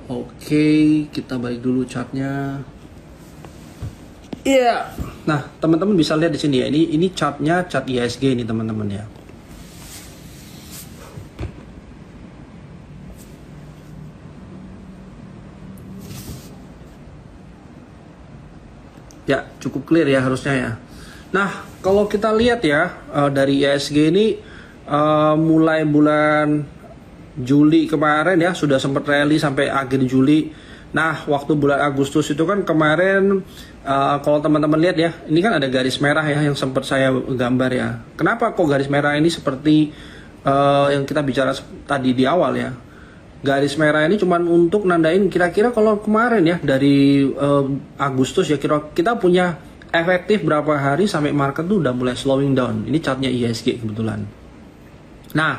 Oke, kita balik dulu chartnya. Iya. Nah, teman-teman bisa lihat di sini ya. Ini chartnya, chart IHSG ini teman-teman ya. Ya, cukup clear ya harusnya ya. Nah, kalau kita lihat ya dari IHSG ini mulai bulan Juli kemarin ya sudah sempat rally sampai akhir Juli. Nah, waktu bulan Agustus itu kan kemarin kalau teman-teman lihat ya, ini kan ada garis merah ya yang sempat saya gambar ya. Kenapa kok garis merah ini seperti yang kita bicara tadi di awal ya? Garis merah ini cuma untuk nandain kira-kira kalau kemarin ya dari Agustus ya kita punya efektif berapa hari sampai market tuh udah mulai slowing down. Ini chartnya IHSG kebetulan. Nah,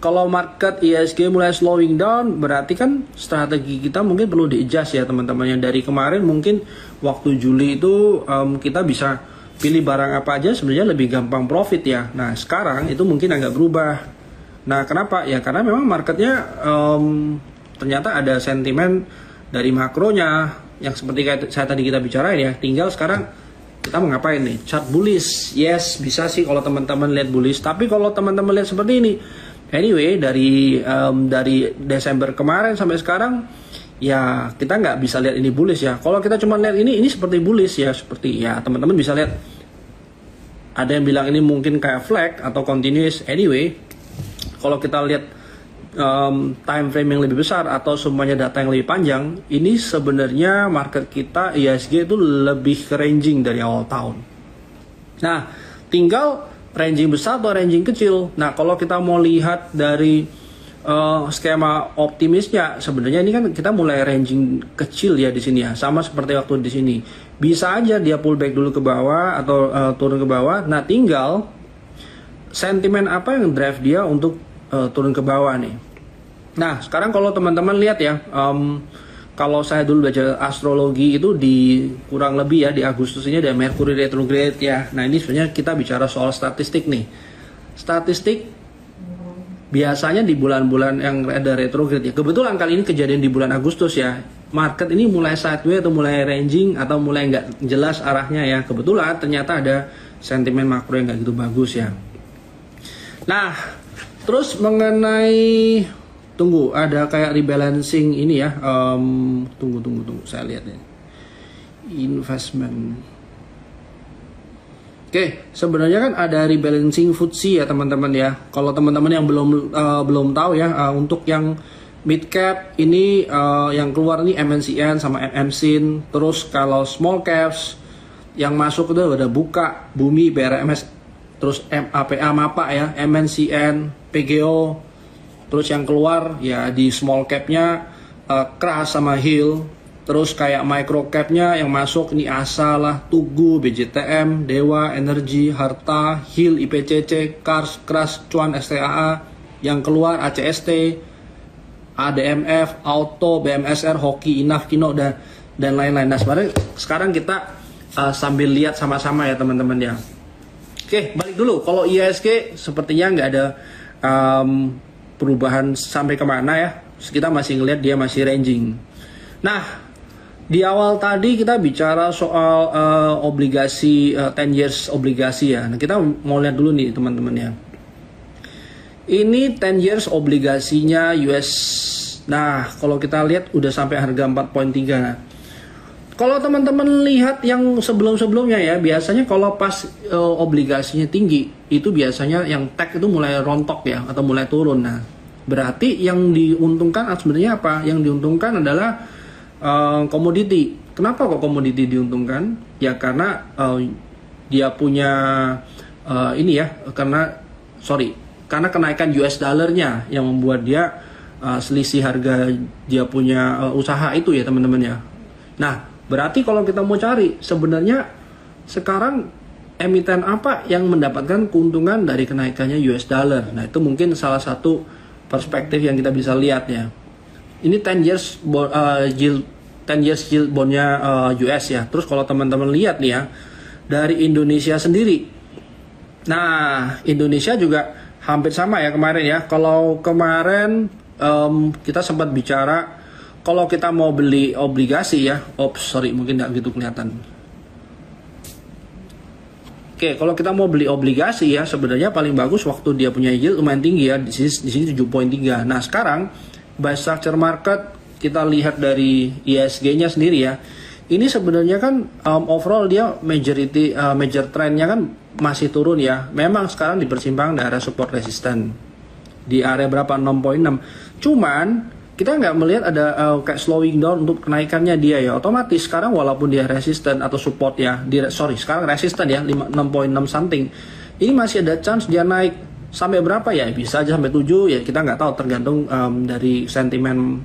kalau market IHSG mulai slowing down, berarti kan strategi kita mungkin perlu di-adjust ya teman-teman. Yang dari kemarin mungkin waktu Juli itu kita bisa pilih barang apa aja sebenarnya lebih gampang profit ya. Nah, sekarang itu mungkin agak berubah. Nah, kenapa? Ya karena memang marketnya ternyata ada sentimen dari makronya yang seperti kayak saya tadi kita bicarain ya. Tinggal sekarang kita mau ngapain nih? Chart bullish. Yes, bisa sih kalau teman-teman lihat bullish. Tapi kalau teman-teman lihat seperti ini, anyway dari Desember kemarin sampai sekarang ya kita nggak bisa lihat ini bullish ya. Kalau kita cuma lihat ini seperti bullish ya, seperti ya teman-teman bisa lihat. Ada yang bilang ini mungkin kayak flag atau continuous. Anyway, kalau kita lihat time frame yang lebih besar atau semuanya data yang lebih panjang, ini sebenarnya market kita IHSG itu lebih ke ranging dari awal tahun. Nah, tinggal ranging besar atau ranging kecil. Nah, kalau kita mau lihat dari skema optimisnya, sebenarnya ini kan kita mulai ranging kecil ya di sini ya, sama seperti waktu di sini. Bisa aja dia pullback dulu ke bawah atau turun ke bawah. Nah, tinggal sentimen apa yang drive dia untuk turun ke bawah nih. Nah, sekarang kalau teman-teman lihat ya, kalau saya dulu belajar astrologi itu di kurang lebih ya di Agustus ini ada Mercury retrograde ya. Nah, ini sebenarnya kita bicara soal statistik nih. Statistik biasanya di bulan-bulan yang ada retrograde ya. Kebetulan kali ini kejadian di bulan Agustus ya. Market ini mulai sideways atau mulai ranging atau mulai nggak jelas arahnya ya. Kebetulan ternyata ada sentimen makro yang nggak gitu bagus ya. Nah, terus mengenai ada kayak rebalancing ini ya. Tunggu saya lihat ya. Investment. Oke, sebenarnya kan ada rebalancing FTSE ya teman-teman ya. Kalau teman-teman yang belum tahu ya, untuk yang mid cap ini yang keluar nih MNCN sama MMSIN. Terus kalau small caps yang masuk itu udah buka Bumi, BRMS, terus MAPA ya, MNCN, PGO. Terus yang keluar ya di small capnya Kras sama Hill. Terus kayak micro capnya yang masuk ini ASA lah, Tugu, BJTM, Dewa, Energi, Harta, Hill, IPCC, Kars, Kras, Cuan, STAA. Yang keluar ACST, ADMF, Auto, BMSR, Hoki, Inaf, Kino, dan lain-lain. Nah, sekarang kita sambil lihat sama-sama ya teman-teman ya. Oke, balik dulu. Kalau IHSG sepertinya nggak ada perubahan sampai kemana ya. Kita masih ngelihat dia masih ranging. Nah, di awal tadi kita bicara soal obligasi 10 years obligasi ya. Nah, kita mau lihat dulu nih teman-teman ya. Ini 10 years obligasinya US. Nah, kalau kita lihat udah sampai harga 4.3. Nah, kalau teman-teman lihat yang sebelum-sebelumnya ya, biasanya kalau pas obligasinya tinggi, itu biasanya yang tech itu mulai rontok ya, atau mulai turun. Nah, berarti yang diuntungkan sebenarnya apa? Yang diuntungkan adalah komoditi. Kenapa kok komoditi diuntungkan? Ya karena dia punya karena kenaikan US dollarnya yang membuat dia selisih harga dia punya usaha itu ya teman-teman ya. Nah, berarti kalau kita mau cari sebenarnya sekarang emiten apa yang mendapatkan keuntungan dari kenaikannya US dollar. Nah, itu mungkin salah satu perspektif yang kita bisa lihat ya. Ini 10 years yield bondnya US ya. Terus kalau teman-teman lihat nih ya, dari Indonesia sendiri. Nah, Indonesia juga hampir sama ya kemarin ya. Kalau kemarin kita sempat bicara kalau kita mau beli obligasi ya, sorry mungkin nggak gitu kelihatan. Oke, kalau kita mau beli obligasi ya, sebenarnya paling bagus waktu dia punya yield lumayan tinggi ya, di sini 7,3. Nah sekarang by structure market kita lihat dari ISG-nya sendiri ya, ini sebenarnya kan overall dia major trendnya kan masih turun ya. Memang sekarang di persimpangan daerah support resisten di area berapa 6,6. Cuman kita nggak melihat ada kayak slowing down untuk kenaikannya dia ya. Otomatis sekarang walaupun dia resisten atau support ya, sekarang resisten ya 6,6 something. Ini masih ada chance dia naik sampai berapa ya? Bisa aja sampai 7 ya, kita nggak tahu, tergantung dari sentimen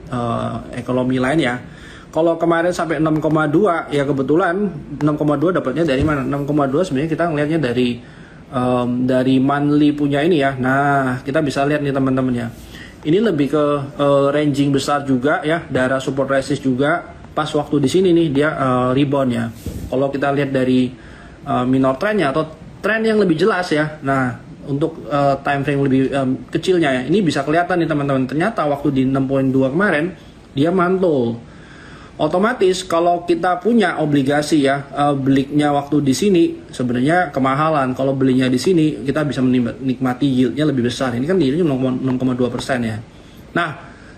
ekonomi lain ya. Kalau kemarin sampai 6,2 ya, kebetulan 6,2 dapatnya dari mana? 6,2 sebenarnya kita ngelihatnya dari monthly punya ini ya. Nah, kita bisa lihat nih teman-teman ya. Ini lebih ke ranging besar juga ya, daerah support resist juga. Pas waktu di sini nih dia rebound ya. Kalau kita lihat dari minor trendnya atau tren yang lebih jelas ya. Nah, untuk time frame lebih kecilnya ya, ini bisa kelihatan nih teman-teman. Ternyata waktu di 6,2 kemarin dia mantul. Otomatis kalau kita punya obligasi ya, belinya waktu di sini sebenarnya kemahalan. Kalau belinya di sini kita bisa menikmati yieldnya lebih besar. Ini kan yieldnya 6,2% ya. Nah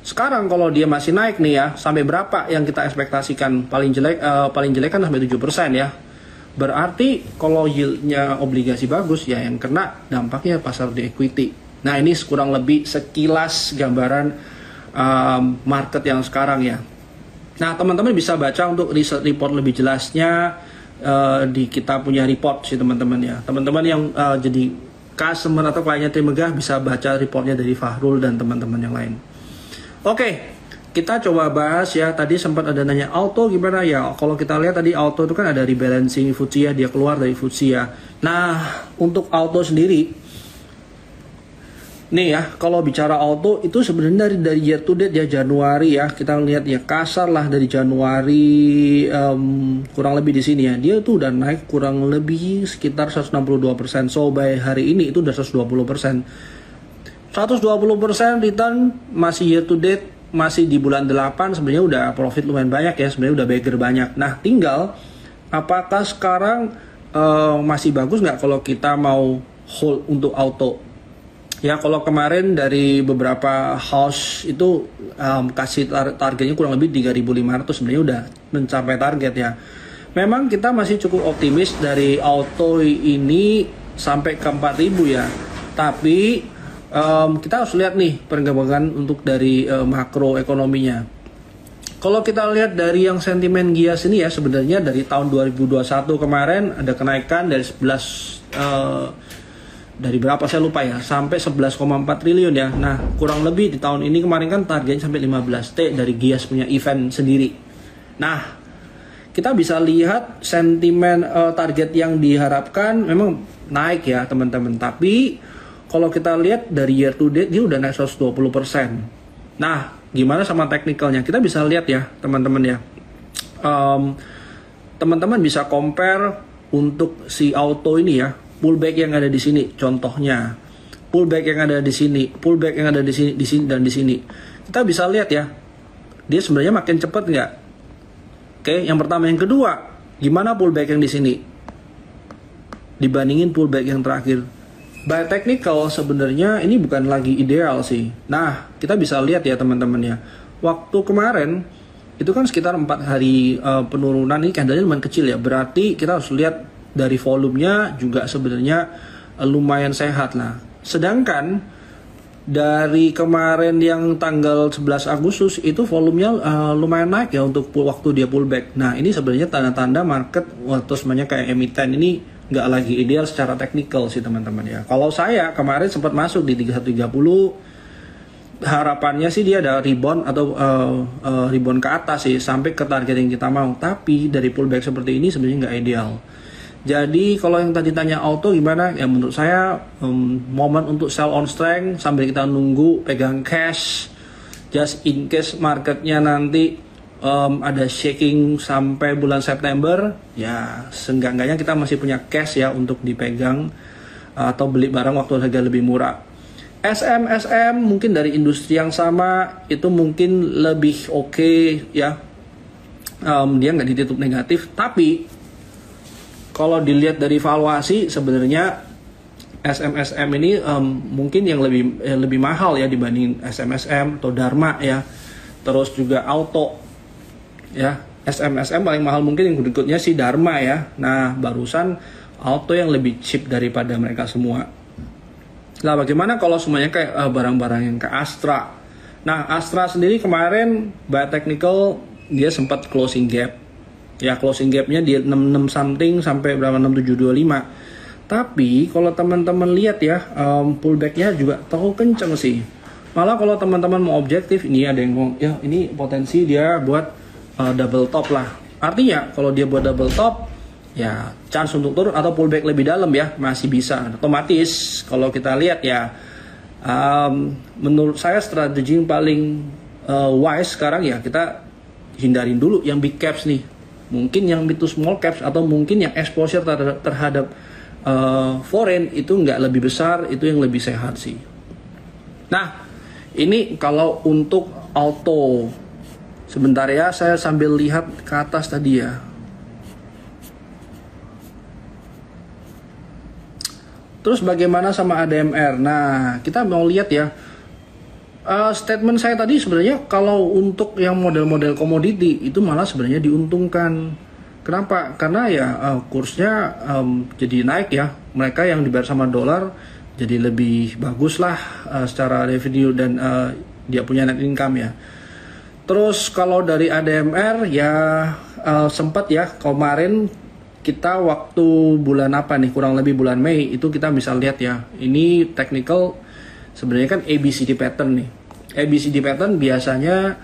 sekarang kalau dia masih naik nih ya, sampai berapa yang kita ekspektasikan? Paling jelek kan sampai 7% ya. Berarti kalau yieldnya obligasi bagus ya, yang kena dampaknya pasar di equity. Nah ini kurang lebih sekilas gambaran market yang sekarang ya. Nah teman-teman bisa baca untuk riset report lebih jelasnya di kita punya report sih teman-teman ya. Teman-teman yang jadi customer atau kliennya Trimegah bisa baca reportnya dari Fahrul dan teman-teman yang lain. Oke, kita coba bahas ya. Tadi sempat ada nanya auto gimana ya. Kalau kita lihat tadi auto itu kan ada rebalancing FTSE ya, dia keluar dari FTSE ya. Nah untuk auto sendiri nih ya, kalau bicara auto itu sebenarnya dari year to date ya, Januari ya, kita lihat ya kasar lah dari Januari kurang lebih di sini ya, dia tuh udah naik kurang lebih sekitar 162%. So by hari ini itu udah 120%. 120% return masih year to date, masih di bulan 8 sebenarnya udah profit lumayan banyak ya, sebenarnya udah bagger banyak. Nah tinggal apakah sekarang masih bagus nggak kalau kita mau hold untuk auto? Ya kalau kemarin dari beberapa house itu kasih targetnya kurang lebih 3.500, sebenarnya udah mencapai target ya. Memang kita masih cukup optimis dari auto ini sampai ke 4.000 ya. Tapi kita harus lihat nih perkembangan untuk dari makroekonominya. Kalau kita lihat dari yang sentimen GIAS ini ya, sebenarnya dari tahun 2021 kemarin ada kenaikan dari 11 dari berapa saya lupa ya, sampai 11,4 triliun ya. Nah kurang lebih di tahun ini kemarin kan targetnya sampai 15T dari GIAS punya event sendiri. Nah kita bisa lihat sentimen target yang diharapkan memang naik ya teman-teman. Tapi kalau kita lihat dari year to date dia udah naik 120%. Nah gimana sama teknikalnya? Kita bisa lihat ya teman-teman ya. Teman-teman bisa compare untuk si auto ini ya. Pullback yang ada di sini, contohnya pullback yang ada di sini, pullback yang ada di sini dan di sini. Kita bisa lihat ya, dia sebenarnya makin cepat nggak? Oke, yang pertama, yang kedua, gimana pullback yang di sini dibandingin pullback yang terakhir? By technical sebenarnya ini bukan lagi ideal sih. Nah, kita bisa lihat ya teman-teman ya. Waktu kemarin itu kan sekitar 4 hari penurunan, ini candlenya lumayan kecil ya. Berarti kita harus lihat dari volumenya juga sebenarnya lumayan sehat lah. Sedangkan dari kemarin yang tanggal 11 Agustus itu volumenya lumayan naik ya untuk waktu dia pullback. Nah ini sebenarnya tanda-tanda market waktu semuanya kayak emiten ini nggak lagi ideal secara teknikal sih teman-teman ya. Kalau saya kemarin sempat masuk di 3130, harapannya sih dia ada rebound atau rebound ke atas sih sampai ke target yang kita mau. Tapi dari pullback seperti ini sebenarnya nggak ideal. Jadi kalau yang tadi tanya auto gimana? Ya menurut saya momen untuk sell on strength sambil kita nunggu pegang cash, just in case marketnya nanti ada shaking sampai bulan September, ya seenggak-enggaknya kita masih punya cash ya untuk dipegang atau beli barang waktu harga lebih murah. SM mungkin dari industri yang sama itu mungkin lebih oke ya. Dia nggak ditutup negatif, tapi kalau dilihat dari valuasi sebenarnya SM ini mungkin yang lebih mahal ya dibanding SM atau Dharma ya. Terus juga Auto ya. SM paling mahal mungkin, yang berikutnya si Dharma ya. Nah, barusan Auto yang lebih cheap daripada mereka semua. Nah, bagaimana kalau semuanya kayak barang-barang yang ke Astra? Nah, Astra sendiri kemarin by technical dia sempat closing gap. Ya, closing gapnya di 66 something sampai berapa, 6725. Tapi kalau teman-teman lihat ya, pullbacknya juga terlalu kenceng sih. Malah kalau teman-teman mau objektif, ini ada yang ngomong, ya ini potensi dia buat double top lah. Artinya kalau dia buat double top, ya chance untuk turun atau pullback lebih dalam ya masih bisa. Otomatis kalau kita lihat ya, menurut saya strategi yang paling wise sekarang ya kita hindarin dulu yang big caps nih, mungkin yang mid to small caps atau mungkin yang exposure terhadap foreign itu nggak lebih besar, itu yang lebih sehat sih. Nah, ini kalau untuk Auto. Sebentar ya, saya sambil lihat ke atas tadi ya. Terus bagaimana sama ADMR? Nah, kita mau lihat ya. Statement saya tadi sebenarnya kalau untuk yang model-model komoditi itu malah sebenarnya diuntungkan. Kenapa? Karena ya kursnya jadi naik ya. Mereka yang dibayar sama dolar jadi lebih bagus lah secara revenue dan dia punya net income ya. Terus kalau dari ADMR ya sempat ya kemarin kita waktu bulan apa nih, kurang lebih bulan Mei itu kita bisa lihat ya. Ini technical sebenarnya kan ABCD pattern nih. ABCD pattern biasanya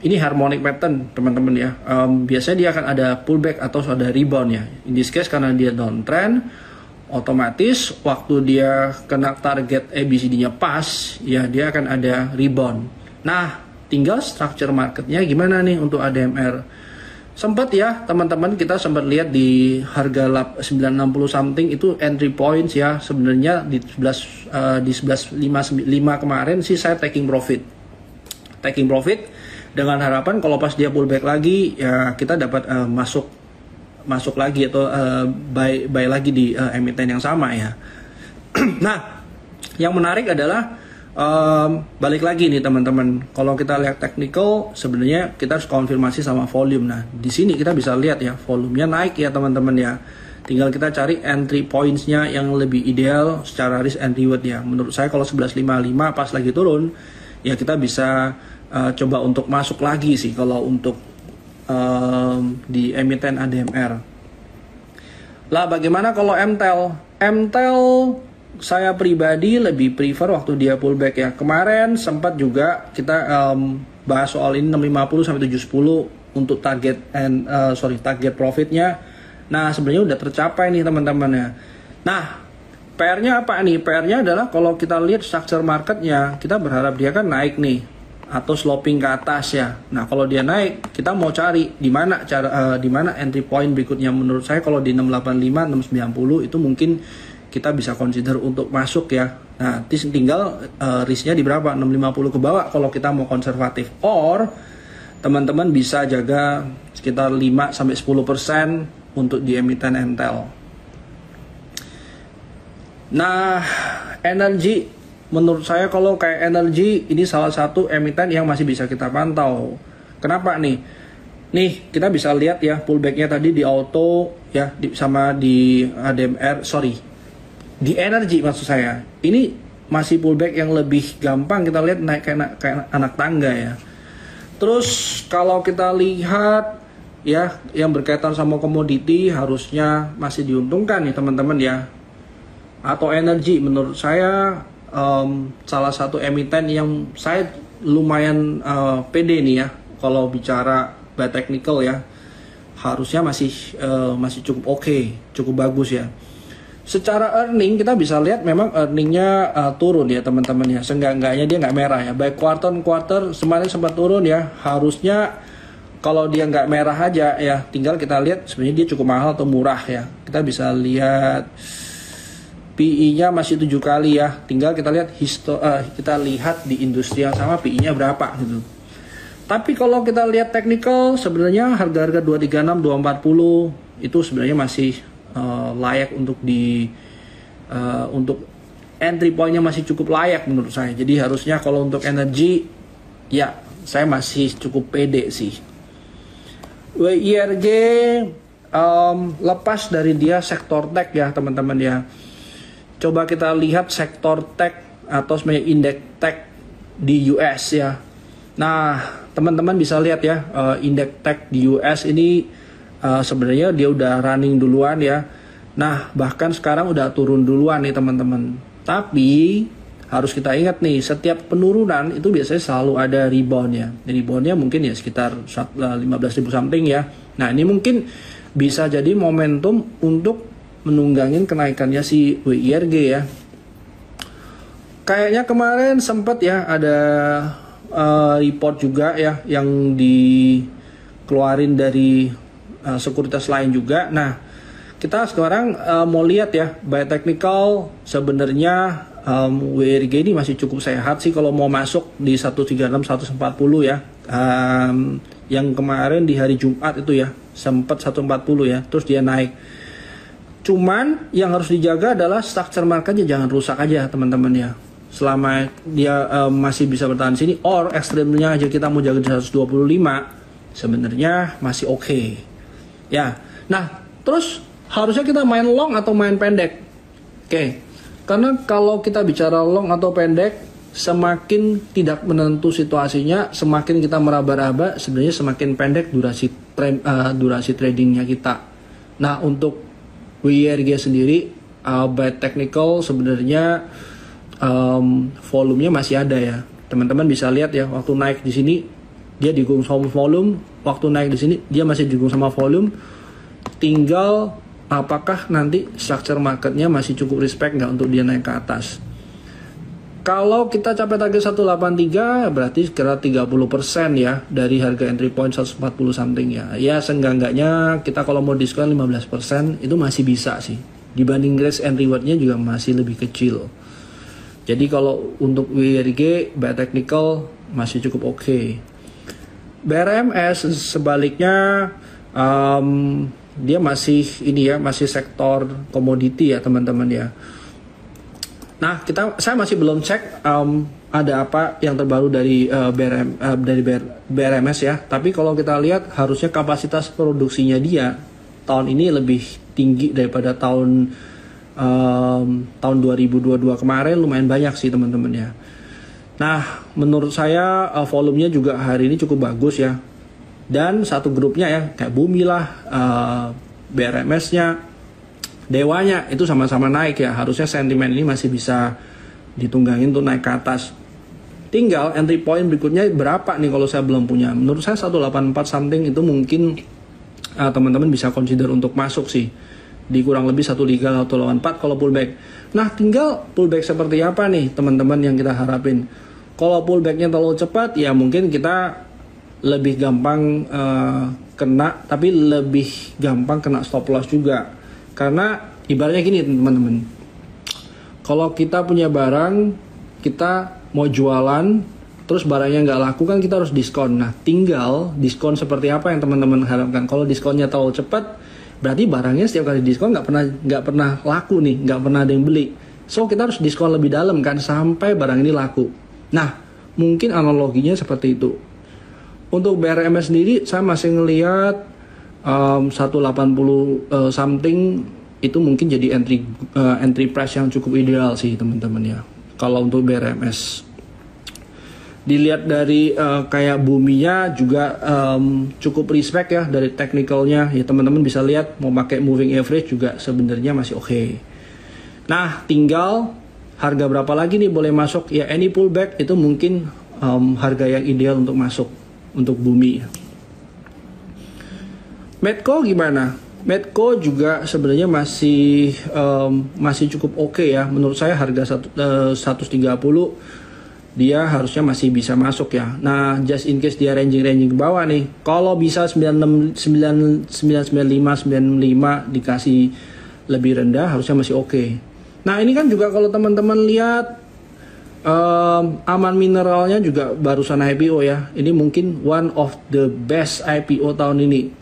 ini harmonic pattern teman-teman ya. Biasanya dia akan ada pullback atau ada rebound ya. In this case karena dia downtrend, otomatis waktu dia kena target ABCD-nya pas, ya dia akan ada rebound. Nah, tinggal structure marketnya gimana nih untuk ADMR. Sempat ya teman-teman, kita sempat lihat di harga 960 something itu entry points ya. Sebenarnya di 11.55 kemarin sih saya taking profit dengan harapan kalau pas dia pullback lagi ya kita dapat masuk lagi atau buy lagi di emiten yang sama ya. Nah, yang menarik adalah balik lagi nih teman-teman, kalau kita lihat technical sebenarnya kita harus konfirmasi sama volume. Nah, di sini kita bisa lihat ya volumenya naik ya teman-teman ya. Tinggal kita cari entry points-nya yang lebih ideal secara risk and reward ya. Menurut saya kalau 11.55 pas lagi turun ya kita bisa coba untuk masuk lagi sih kalau untuk di emiten ADMR. Lah bagaimana kalau MTEL? MTEL saya pribadi lebih prefer waktu dia pullback ya. Kemarin sempat juga kita bahas soal ini 650 sampai 710 untuk target profitnya. Nah, sebenarnya udah tercapai nih teman-teman ya. Nah, PR-nya apa nih? PR-nya adalah kalau kita lihat structure marketnya, kita berharap dia kan naik nih atau sloping ke atas ya. Nah, kalau dia naik, kita mau cari di mana di mana entry point berikutnya. Menurut saya kalau di 685, 690 itu mungkin kita bisa consider untuk masuk ya. Nah, tinggal risknya di berapa? 650 ke bawah kalau kita mau konservatif. Or teman-teman bisa jaga sekitar 5-10% untuk di emiten MTEL. Nah, energi menurut saya kalau kayak energi ini salah satu emiten yang masih bisa kita pantau. Kenapa nih? Nih, kita bisa lihat ya pullbacknya tadi di Auto ya sama di ADMR, di energi maksud saya. Ini masih pullback yang lebih gampang kita lihat naik kayak anak tangga ya. Terus kalau kita lihat ya yang berkaitan sama komoditi harusnya masih diuntungkan nih teman-teman ya. Atau energi menurut saya salah satu emiten yang saya lumayan pede nih ya kalau bicara by technical ya. Harusnya masih cukup oke, cukup bagus ya. Secara earning kita bisa lihat memang earningnya turun ya teman-teman ya. Seenggak-enggaknya dia nggak merah ya. Baik quarter kemarin sempat turun ya. Harusnya kalau dia nggak merah aja ya, tinggal kita lihat sebenarnya dia cukup mahal atau murah ya. Kita bisa lihat PE-nya masih 7 kali ya. Tinggal kita lihat kita lihat di industri yang sama PE-nya berapa gitu. Tapi kalau kita lihat technical, sebenarnya harga-harga 236, 240 itu sebenarnya masih layak untuk untuk entry point-nya masih cukup layak menurut saya. Jadi harusnya kalau untuk energi ya saya masih cukup pede sih. WIRG lepas dari dia sektor tech ya teman-teman ya. Coba kita lihat sektor tech atau sebenarnya indeks tech di US ya. Nah, teman-teman bisa lihat ya, indeks tech di US ini sebenarnya dia udah running duluan ya. Nah, bahkan sekarang udah turun duluan nih teman-teman. Tapi harus kita ingat nih, setiap penurunan itu biasanya selalu ada rebound ya. Reboundnya mungkin ya sekitar 15.000 something ya. Nah, ini mungkin bisa jadi momentum untuk menunggangin kenaikannya si WIRG ya. Kayaknya kemarin sempat ya ada report juga ya yang dikeluarin dari sekuritas lain juga. Nah, kita sekarang mau lihat ya, by technical sebenarnya WIRG ini masih cukup sehat sih kalau mau masuk di 136 140 ya. Yang kemarin di hari Jumat itu ya sempat 140 ya, terus dia naik. Cuman yang harus dijaga adalah structure marketnya jangan rusak aja teman-teman ya. Selama dia masih bisa bertahan sini, or ekstremnya aja kita mau jaga di 125, sebenarnya masih oke. Ya, nah terus harusnya kita main long atau main pendek? Oke, karena kalau kita bicara long atau pendek, semakin tidak menentu situasinya, semakin kita meraba-raba, sebenarnya semakin pendek durasi tradingnya kita. Nah, untuk WIRG sendiri by technical sebenarnya volumenya masih ada ya. Teman-teman bisa lihat ya, waktu naik di sini dia digulung sama volume, waktu naik di sini dia masih digulung sama volume. Tinggal apakah nanti structure marketnya masih cukup respect nggak untuk dia naik ke atas. Kalau kita capai target 183 berarti sekitar 30% ya dari harga entry point 140 something ya. Ya seenggak-enggaknya kita kalau mau diskon 15% itu masih bisa sih. Dibanding risk and rewardnya juga masih lebih kecil. Jadi kalau untuk WIRG by technical masih cukup oke. BRMS sebaliknya dia masih ini ya, masih sektor komoditi ya teman-teman ya. Nah, saya masih belum cek ada apa yang terbaru dari BRMS ya. Tapi kalau kita lihat harusnya kapasitas produksinya dia tahun ini lebih tinggi daripada tahun 2022 kemarin, lumayan banyak sih teman-teman ya. Nah, menurut saya volumenya juga hari ini cukup bagus ya. Dan satu grupnya ya kayak Bumi lah, BRMS-nya, Dewanya itu sama-sama naik ya. Harusnya sentimen ini masih bisa ditunggangin untuk naik ke atas. Tinggal entry point berikutnya berapa nih kalau saya belum punya. Menurut saya 184 something itu mungkin teman-teman bisa consider untuk masuk sih. Di kurang lebih 184 kalau pullback. Nah, tinggal pullback seperti apa nih teman-teman yang kita harapin. Kalau pullbacknya terlalu cepat ya mungkin kita lebih gampang kena, tapi lebih gampang kena stop loss juga. Karena ibaratnya gini teman-teman, kalau kita punya barang, kita mau jualan, terus barangnya nggak laku kan kita harus diskon. Nah, tinggal diskon seperti apa yang teman-teman harapkan. Kalau diskonnya terlalu cepat, berarti barangnya setiap kali diskon nggak pernah laku nih, nggak pernah ada yang beli. So kita harus diskon lebih dalam kan sampai barang ini laku. Nah, mungkin analoginya seperti itu. Untuk BRMS sendiri, saya masih ngelihat 180 something itu mungkin jadi entry price yang cukup ideal sih teman-teman ya. Kalau untuk BRMS dilihat dari kayak Buminya juga cukup respect ya dari technicalnya ya, teman-teman bisa lihat mau pakai moving average juga sebenarnya masih oke. Nah, tinggal harga berapa lagi nih boleh masuk ya. Any pullback itu mungkin harga yang ideal untuk masuk untuk Bumi. Medco gimana? Medco juga sebenarnya masih cukup oke ya. Menurut saya harga 130 dia harusnya masih bisa masuk ya. Nah, just in case dia ranging ke bawah nih. Kalau bisa 995 995 dikasih lebih rendah harusnya masih oke. Nah ini kan juga kalau teman-teman lihat Aman Mineralnya juga barusan IPO ya. Ini mungkin one of the best IPO tahun ini.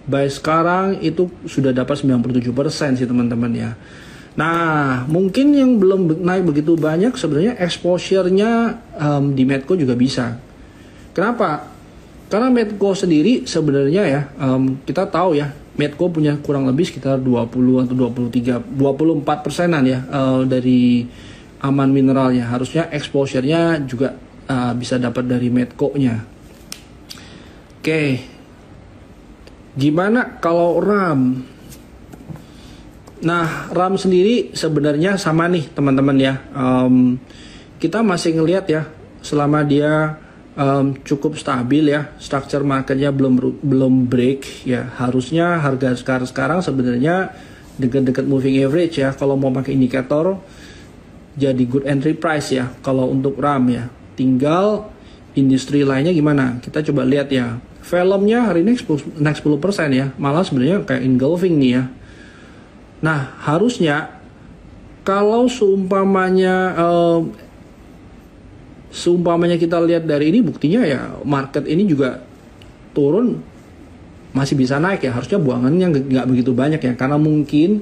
By sekarang itu sudah dapat 97% sih teman-teman ya. Nah mungkin yang belum naik begitu banyak sebenarnya exposure-nya di Medco juga bisa. Kenapa? Karena Medco sendiri sebenarnya ya kita tahu ya Medco punya kurang lebih sekitar 20 atau 24%-an ya dari Aman Mineralnya. Harusnya exposure-nya juga bisa dapat dari Medco-nya. Oke. Gimana kalau RAM? Nah, RAM sendiri sebenarnya sama nih teman-teman ya. Kita masih ngelihat ya selama dia cukup stabil ya, structure marketnya belum break ya. Harusnya harga sekarang sebenarnya dekat-dekat moving average ya. Kalau mau pakai indikator jadi good entry price ya kalau untuk RAM ya. Tinggal industri lainnya gimana? Kita coba lihat ya. Filmnya hari ini naik 10% ya. Malah sebenarnya kayak engulfing nih ya. Nah, harusnya kalau seumpamanya kita lihat dari ini buktinya ya market ini juga turun masih bisa naik ya. Harusnya buangannya nggak begitu banyak ya. Karena mungkin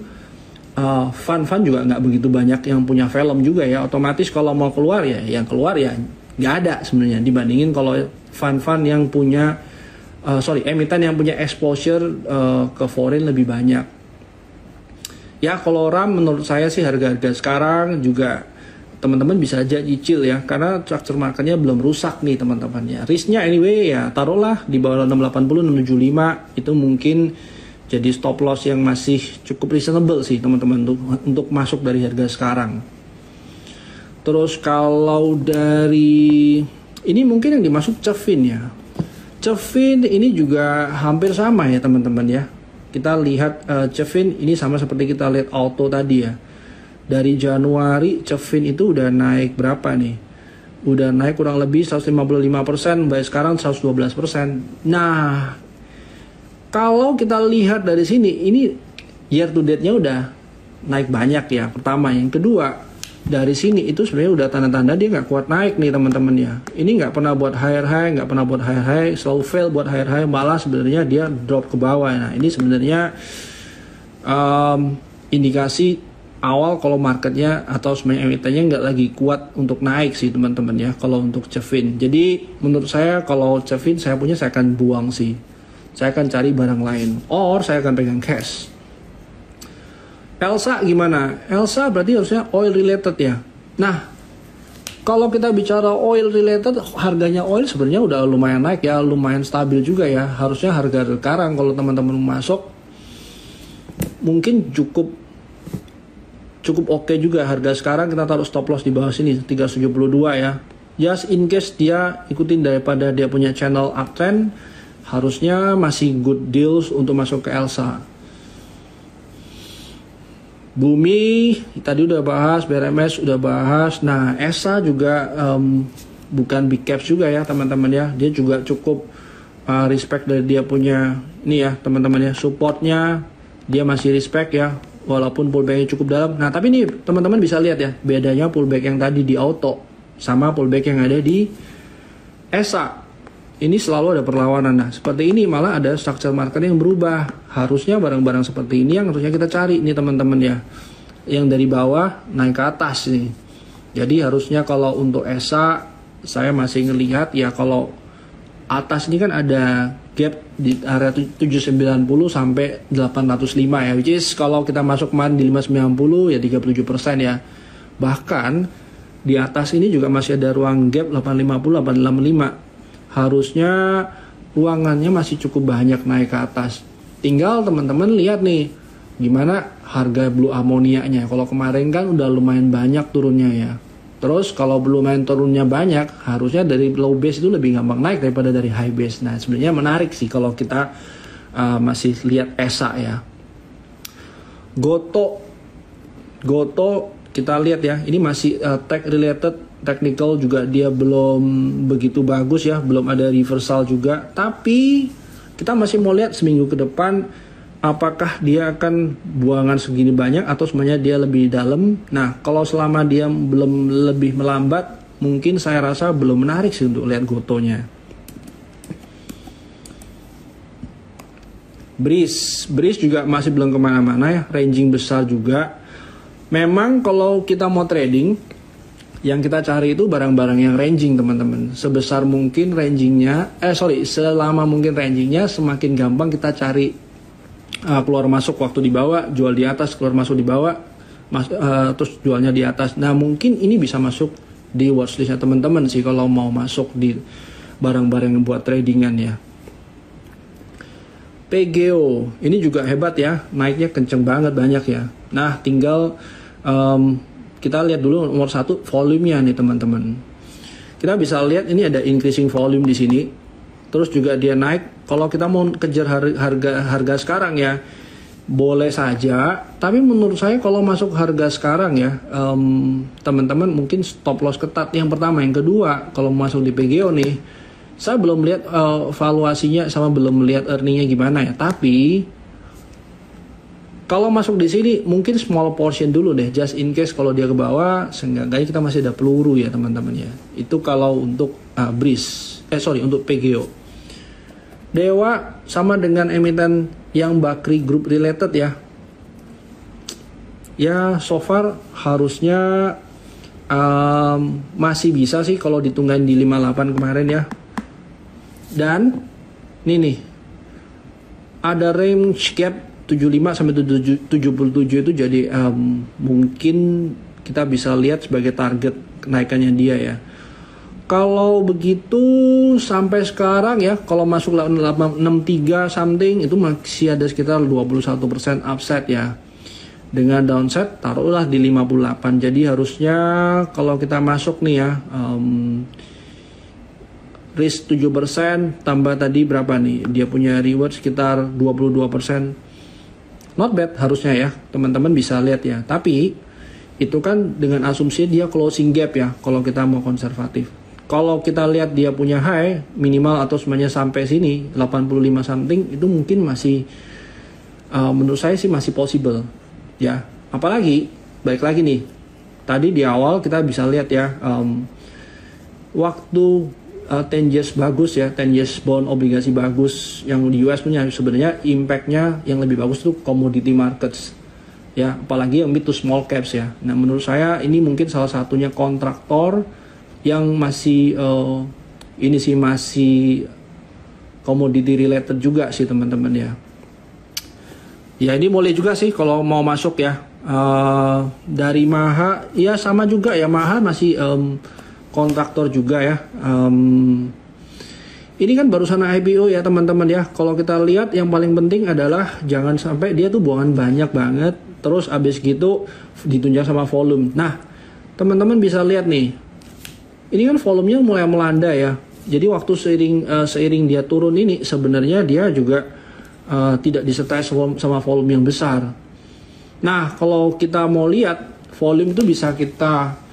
fund juga nggak begitu banyak yang punya film juga ya. Otomatis kalau mau keluar ya yang keluar ya nggak ada sebenarnya dibandingin kalau fund yang punya emiten yang punya exposure ke foreign lebih banyak ya. Kalau RAM menurut saya sih harga-harga sekarang juga teman-teman bisa aja cicil ya, karena structure marketnya belum rusak nih teman-teman ya. Risknya anyway ya taruhlah di bawah 680 675 itu mungkin jadi stop loss yang masih cukup reasonable sih teman-teman untuk masuk dari harga sekarang. Terus kalau dari ini mungkin yang dimasuk Cevin ya. Cevin ini juga hampir sama ya teman-teman ya. Kita lihat Cevin ini sama seperti kita lihat Auto tadi ya. Dari Januari Cevin itu udah naik berapa nih? Udah naik kurang lebih 155%, by sekarang 112%. Nah, kalau kita lihat dari sini, ini year to date-nya udah naik banyak ya. Pertama, yang kedua, dari sini itu sebenarnya udah tanda-tanda dia nggak kuat naik nih teman-teman ya. Ini nggak pernah buat higher high, nggak pernah buat higher high, selalu fail buat higher high, malah sebenarnya dia drop ke bawah. Nah, ini sebenarnya indikasi awal kalau marketnya atau sebenarnya emitennya nggak lagi kuat untuk naik sih teman-teman ya. Kalau untuk Cevin, jadi menurut saya kalau Cevin saya punya saya akan buang sih. Saya akan cari barang lain, or saya akan pegang cash. Elsa gimana? Elsa berarti harusnya oil related ya. Nah, kalau kita bicara oil related, harganya oil sebenarnya udah lumayan naik ya, lumayan stabil juga ya. Harusnya harga sekarang kalau teman-teman masuk mungkin cukup oke juga harga sekarang. Kita taruh stop loss di bawah sini 372 ya. Just in case dia ikutin daripada dia punya channel uptrend, harusnya masih good deals untuk masuk ke Elsa. Bumi tadi udah bahas, BRMS udah bahas. Nah, ESA juga bukan big caps juga ya teman-teman ya. Dia juga cukup respect dari dia punya ini ya teman-teman ya, supportnya dia masih respect ya, walaupun pullbacknya cukup dalam. Nah, tapi ini teman-teman bisa lihat ya bedanya pullback yang tadi di Auto sama pullback yang ada di ESA. Ini selalu ada perlawanan. Nah, seperti ini malah ada structure market yang berubah. Harusnya barang-barang seperti ini yang harusnya kita cari nih teman-teman ya. Yang dari bawah naik ke atas nih. Jadi harusnya kalau untuk ESA saya masih ngelihat ya kalau atas ini kan ada gap di area 790 sampai 805 ya. Which is kalau kita masuk kemarin di 590 ya 37% ya. Bahkan di atas ini juga masih ada ruang gap 850 885. Harusnya ruangannya masih cukup banyak naik ke atas. Tinggal teman-teman lihat nih gimana harga blue amonianya. Kalau kemarin kan udah lumayan banyak turunnya ya. Terus kalau lumayan turunnya banyak, harusnya dari low base itu lebih gampang naik daripada dari high base. Nah, sebenarnya menarik sih kalau kita masih lihat ESA ya. Goto kita lihat ya, ini masih tech related. Technical juga dia belum begitu bagus ya, belum ada reversal juga. Tapi kita masih mau lihat seminggu ke depan apakah dia akan buangan segini banyak atau sebenarnya dia lebih dalam. Nah, kalau selama dia belum lebih melambat, mungkin saya rasa belum menarik sih untuk lihat gotonya. Breeze juga masih belum kemana-mana ya, ranging besar juga. Memang kalau kita mau trading, yang kita cari itu barang-barang yang ranging teman-teman. Sebesar mungkin rangingnya, selama mungkin rangingnya, semakin gampang kita cari keluar masuk waktu di bawah, jual di atas, keluar masuk di bawah, terus jualnya di atas. Nah mungkin ini bisa masuk di watchlistnya teman-teman sih kalau mau masuk di barang-barang yang buat tradingan ya. PGO ini juga hebat ya, naiknya kenceng banget, banyak ya. Nah tinggal kita lihat dulu nomor satu volumenya nih teman-teman. Kita bisa lihat ini ada increasing volume di sini. Terus juga dia naik. Kalau kita mau kejar harga sekarang ya, boleh saja. Tapi menurut saya kalau masuk harga sekarang ya, teman-teman mungkin stop loss ketat. Yang pertama, yang kedua, kalau masuk di PGO nih, saya belum lihat valuasinya sama belum melihat earningnya gimana ya. Tapi kalau masuk di sini mungkin small portion dulu deh, just in case kalau dia ke bawah, seenggaknya kita masih ada peluru ya teman-teman ya. Itu kalau untuk untuk PGO. Dewa sama dengan emiten yang Bakri Group related ya. Ya so far harusnya masih bisa sih kalau ditunggain di 58 kemarin ya. Dan ini nih, ada range gap 75 sampai 77 itu jadi mungkin kita bisa lihat sebagai target kenaikannya dia ya. Kalau begitu sampai sekarang ya, kalau masuk 63 something itu masih ada sekitar 21% upside ya. Dengan downside taruhlah di 58. Jadi harusnya kalau kita masuk nih ya, risk 7% tambah tadi berapa nih? Dia punya reward sekitar 22%. Not bad harusnya ya, teman-teman bisa lihat ya. Tapi itu kan dengan asumsi dia closing gap ya, kalau kita mau konservatif. Kalau kita lihat dia punya high minimal atau semuanya sampai sini 85 something, itu mungkin masih menurut saya sih masih possible ya. Apalagi balik lagi nih, tadi di awal kita bisa lihat ya, waktu 10 years bagus ya, 10 years bond obligasi bagus yang di US punya, sebenarnya impactnya yang lebih bagus tuh commodity markets ya, apalagi yang mid to small caps ya. Nah menurut saya ini mungkin salah satunya kontraktor yang masih masih commodity related juga sih teman-teman ya. Ya ini boleh juga sih kalau mau masuk ya. Dari Maha ya sama juga ya, Maha masih kontraktor juga ya. Ini kan barusan IPO ya teman-teman ya. Kalau kita lihat yang paling penting adalah jangan sampai dia tuh buangan banyak banget, terus abis gitu ditunjang sama volume. Nah teman-teman bisa lihat nih, ini kan volumenya mulai melanda ya. Jadi waktu seiring dia turun ini sebenarnya dia juga tidak disertai sama volume yang besar. Nah kalau kita mau lihat volume itu bisa kita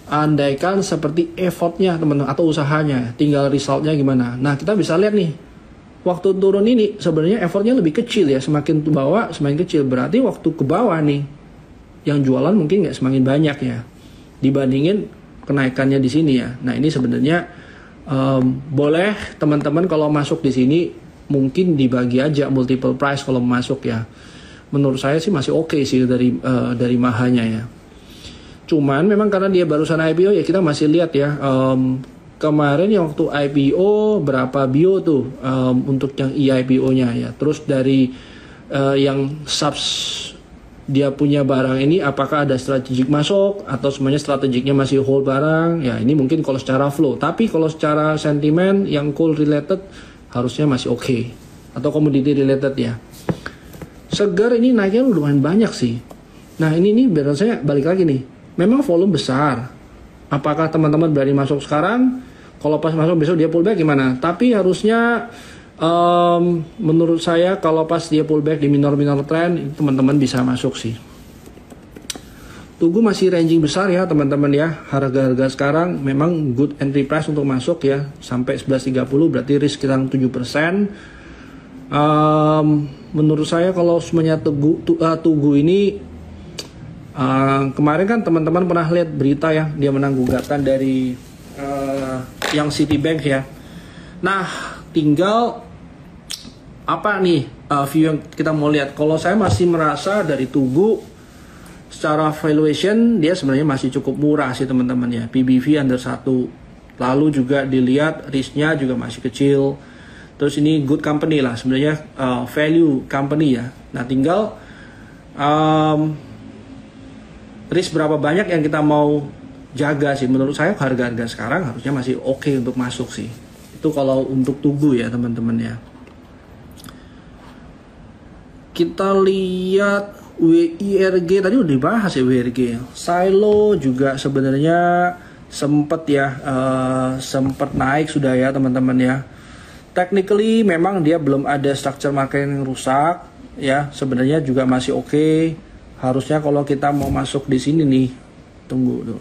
andaikan seperti effortnya teman-teman atau usahanya, tinggal resultnya gimana. Nah kita bisa lihat nih, waktu turun ini sebenarnya effortnya lebih kecil ya, semakin ke bawah semakin kecil. Berarti waktu ke bawah nih yang jualan mungkin nggak semakin banyak ya dibandingin kenaikannya di sini ya. Nah ini sebenarnya boleh teman-teman kalau masuk di sini mungkin dibagi aja multiple price kalau masuk ya. Menurut saya sih masih oke sih dari Mahanya ya. Cuman memang karena dia barusan IPO ya kita masih lihat ya, kemarin yang waktu IPO berapa bio tuh untuk yang IPO-nya ya. Terus dari yang subs dia punya barang ini apakah ada strategik masuk atau semuanya strategiknya masih hold barang ya. Ini mungkin kalau secara flow, tapi kalau secara sentimen yang coal related harusnya masih oke, atau commodity related ya. Segar ini naiknya lumayan banyak sih. Nah ini biasanya balik lagi nih, memang volume besar. Apakah teman-teman berani masuk sekarang? Kalau pas masuk besok dia pullback gimana? Tapi harusnya menurut saya kalau pas dia pullback di minor trend, teman-teman bisa masuk sih. Tugu masih ranging besar ya teman-teman ya. Harga-harga sekarang memang good entry price untuk masuk ya. Sampai 11.30 berarti risk sekitar 7%. Menurut saya kalau semuanya Tugu ini kemarin kan teman-teman pernah lihat berita ya, dia menang gugatan dari yang Citibank ya. Nah, tinggal apa nih view yang kita mau lihat. Kalau saya masih merasa dari Tugu secara valuation dia sebenarnya masih cukup murah sih teman-teman ya. PBV under 1. Lalu juga dilihat risknya juga masih kecil. Terus ini good company lah sebenarnya, value company ya. Nah, tinggal risk berapa banyak yang kita mau jaga sih. Menurut saya harga-harga sekarang harusnya masih oke untuk masuk sih. Itu kalau untuk Tugu ya teman-teman ya. Kita lihat WIRG tadi udah dibahas ya WIRG. Silo juga sebenarnya sempat naik sudah ya teman-teman ya. Technically memang dia belum ada structure market yang rusak ya. Sebenarnya juga masih oke. Harusnya kalau kita mau masuk di sini nih, tunggu dulu.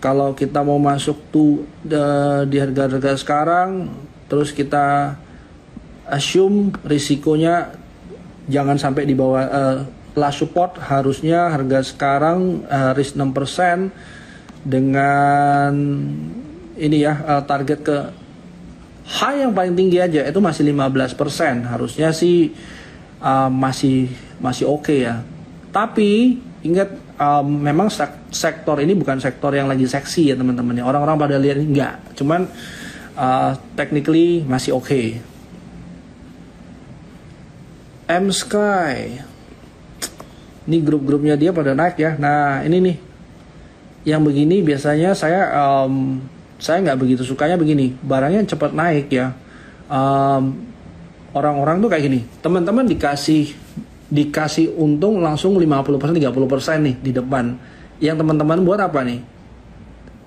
Kalau kita mau masuk tuh di harga-harga sekarang, terus kita assume risikonya jangan sampai di bawah last support, harusnya harga sekarang risk 6% dengan ini ya target ke high yang paling tinggi aja itu masih 15%. Harusnya sih masih oke ya. Tapi ingat memang sektor ini bukan sektor yang lagi seksi ya teman-teman ya. Orang-orang pada lihat enggak. Cuman technically masih oke. M-Sky. Ini grup-grupnya dia pada naik ya. Nah, ini nih. Yang begini biasanya saya nggak begitu sukanya begini. Barangnya cepat naik ya. Orang-orang tuh kayak gini. Teman-teman dikasih untung langsung 50%, 30% nih di depan. Yang teman-teman buat apa nih?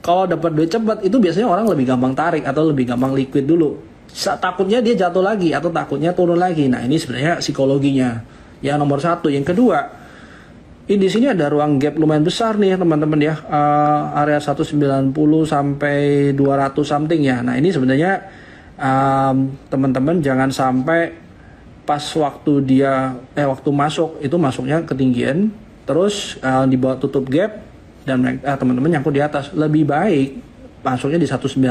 Kalau dapat duit cepat itu biasanya orang lebih gampang tarik atau lebih gampang liquid dulu. Takutnya dia jatuh lagi atau takutnya turun lagi. Nah, ini sebenarnya psikologinya. Yang nomor satu. Yang kedua, di sini ada ruang gap lumayan besar nih ya teman-teman ya. Area 190 sampai 200 something ya. Nah, ini sebenarnya teman-teman jangan sampai pas waktu waktu masuk itu masuknya ketinggian terus dibawa tutup gap dan teman-teman nyangkut di atas. Lebih baik masuknya di 190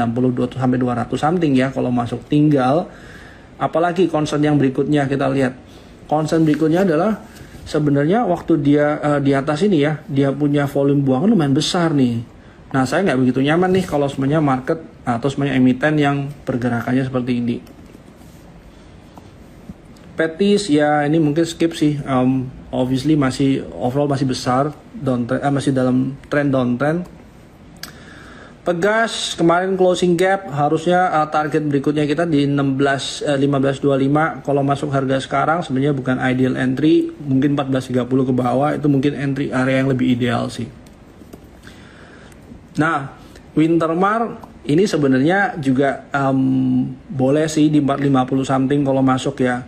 sampai 200 something ya kalau masuk. Tinggal apalagi concern yang berikutnya kita lihat. Concern berikutnya adalah sebenarnya waktu dia di atas ini ya, dia punya volume buangan lumayan besar nih. Nah, saya nggak begitu nyaman nih kalau semuanya market atau semuanya emiten yang pergerakannya seperti ini. Petis ya ini mungkin skip sih. Obviously overall masih besar, masih dalam downtrend. Pegas kemarin closing gap, harusnya target berikutnya kita di 15.25. Kalau masuk harga sekarang sebenarnya bukan ideal entry, mungkin 14.30 ke bawah itu mungkin entry area yang lebih ideal sih. Nah, Wintermar ini sebenarnya juga boleh sih di 450 something kalau masuk ya.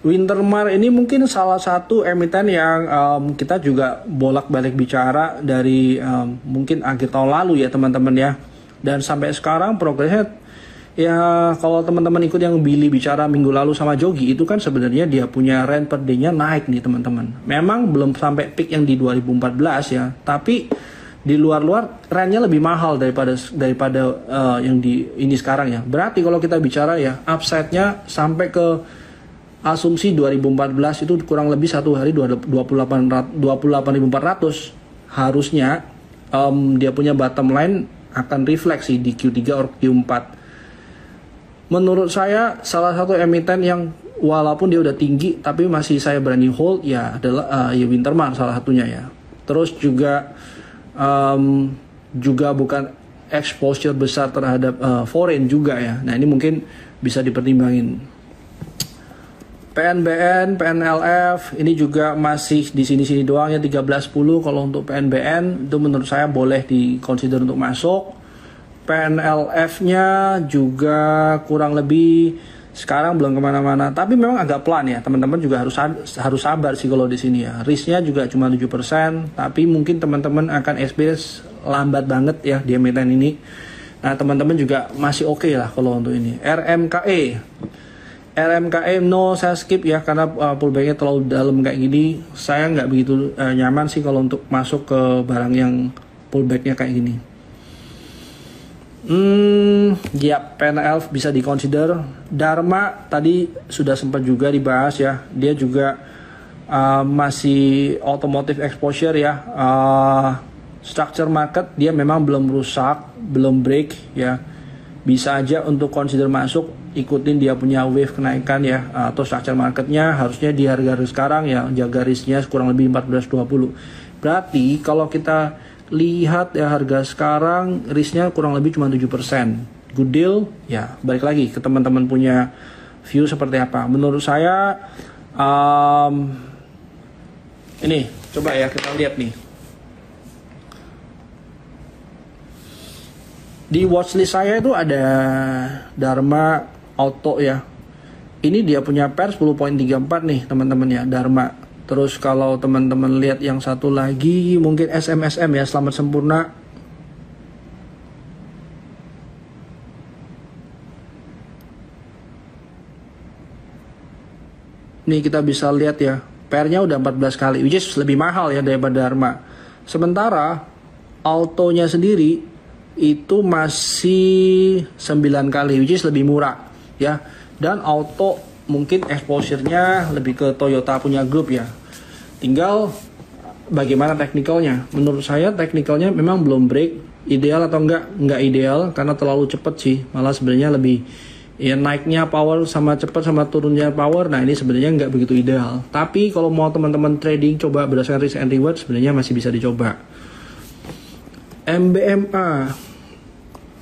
Wintermar ini mungkin salah satu emiten yang kita juga bolak-balik bicara dari mungkin akhir tahun lalu ya teman-teman ya. Dan sampai sekarang progresnya ya kalau teman-teman ikut yang Billy bicara minggu lalu sama Jogi itu kan sebenarnya dia punya rent per day-nya naik nih teman-teman. Memang belum sampai peak yang di 2014 ya, tapi di luar rentnya lebih mahal daripada yang di ini sekarang ya. Berarti kalau kita bicara ya upside-nya sampai ke asumsi 2014 itu kurang lebih satu hari 28.400 harusnya dia punya bottom line akan refleksi di Q3 atau Q4. Menurut saya salah satu emiten yang walaupun dia udah tinggi tapi masih saya berani hold ya adalah ya Wintermar salah satunya ya. Terus juga bukan exposure besar terhadap foreign juga ya. Nah, ini mungkin bisa dipertimbangin. PNBN, PNLF ini juga masih di sini-sini doang ya 13.10. Kalau untuk PNBN itu menurut saya boleh dikonsider untuk masuk. PNLF-nya juga kurang lebih sekarang belum kemana-mana, tapi memang agak pelan ya teman-teman, juga harus sabar sih kalau di sini ya. Risknya juga cuma 7%, tapi mungkin teman-teman akan experience lambat banget ya di emiten ini. Nah, teman-teman juga masih oke lah kalau untuk ini. RMKE RMKM no, saya skip ya karena pullbacknya terlalu dalam kayak gini. Saya nggak begitu nyaman sih kalau untuk masuk ke barang yang pullbacknya kayak gini. Ya, PNL bisa diconsider. Dharma tadi sudah sempat juga dibahas ya. Dia juga masih automotive exposure ya. Structure market dia memang belum rusak, belum break ya. Bisa aja untuk consider masuk, ikutin dia punya wave kenaikan ya, atau structure marketnya harusnya di harga sekarang ya, jaga risknya kurang lebih 14.20. Berarti kalau kita lihat ya harga sekarang risknya kurang lebih cuma 7%. Good deal ya, balik lagi ke teman-teman punya view seperti apa. Menurut saya ini coba ya kita lihat nih. Di watchlist saya itu ada Dharma Auto ya. Ini dia punya pair 10.34 nih teman-teman ya, Dharma. Terus kalau teman-teman lihat yang satu lagi mungkin SMSM ya, Selamat Sempurna. Nih kita bisa lihat ya, pairnya udah 14 kali, which is lebih mahal ya daripada Dharma. Sementara autonya sendiri itu masih 9 kali, which is lebih murah ya. Dan auto mungkin exposure-nya lebih ke Toyota punya grup ya. Tinggal bagaimana teknikalnya. Menurut saya teknikalnya memang belum break. Ideal atau enggak ideal karena terlalu cepat sih. Malah sebenarnya lebih ya, naiknya power sama cepat sama turunnya power. Nah ini sebenarnya nggak begitu ideal. Tapi kalau mau teman-teman trading coba berdasarkan risk and reward, sebenarnya masih bisa dicoba. MBMA.